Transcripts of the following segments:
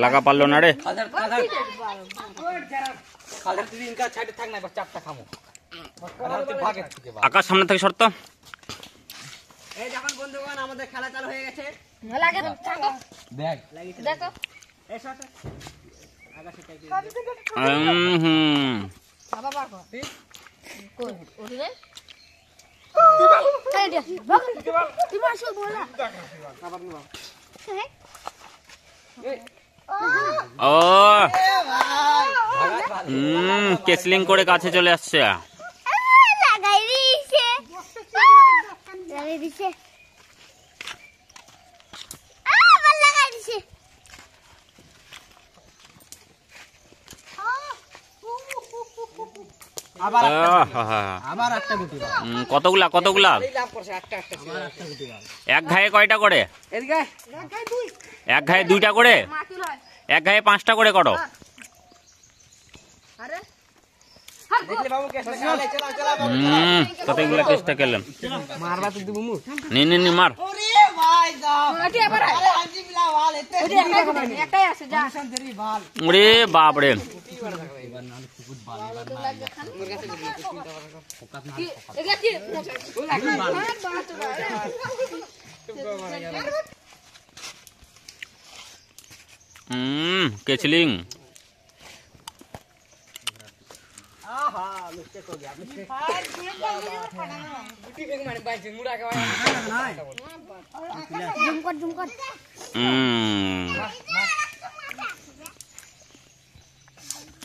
লাগা পারলো না রে। আকাশ সামনে থেকে সরতো। এই যখন বন্ধুগণ আমাদের খেলা চালু হয়ে গেছে। দেখো বাবা বাবা কই ওরে রে এই দেখ তুই মাসো বলা ও কেসলিং করে কাছে চলে আসছে। লাগাই দিছে আবার লাগাই দিছে। আবার একটা গুটি কতগুলা কতগুলা এক ঘায়ে কয়টা করে? এক ঘায়ে 2টা করে, এক ঘায়ে 5টা করে করো। কতগুলা চেষ্টা করলাম নি মার। ওরে বাপ রে केचलिंग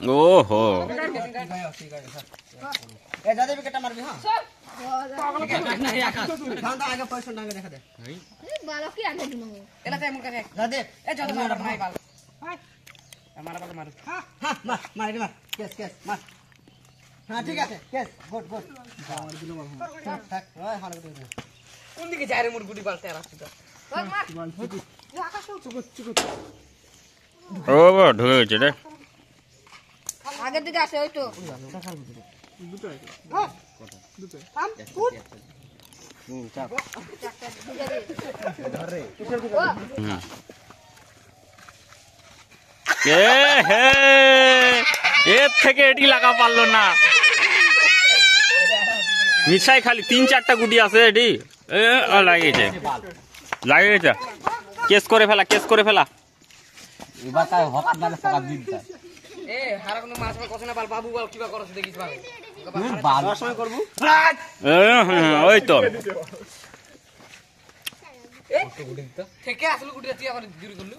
ओहो दादा विकेट मारबी हां आगे पोजीशन डांगे देखा दे बालो की आगे दिनो एला ते मुका दे दादा ए चलो मार नहीं बाल मारा बाल मार हां हां मार मार केस केस मार हां ठीक है केस गुड गुड मार दिलो मार থাক ওই হাল করে দে কোন দিকে যায় রে মুরগুটি বাল তেরা আসছে মার আকাশ চুকুত চুকুত ও বাবা ঢুকে গেছে রে আগের দিকে আসে ওই তো দুটো হ্যাঁ দুটো থাম ফুট চাপ ধরে এ হে এর থেকে এটি লাগা পারলো না। মিছাই খালি 3-4টা গুটি আছে এটি লাগিয়েছে লাগিয়েছে। কেস করে ফেলা কেস করে ফেলা। এবার তাই হঠাৎ মানে ফোকাস দিতে এ হারা কোন মাছ কথা না বাল বাবু বাল কিবা করছ দেখিস বাল বাল সময় করব ওই তো থেকে আসলে গুটি তুই আবার জুরি করলু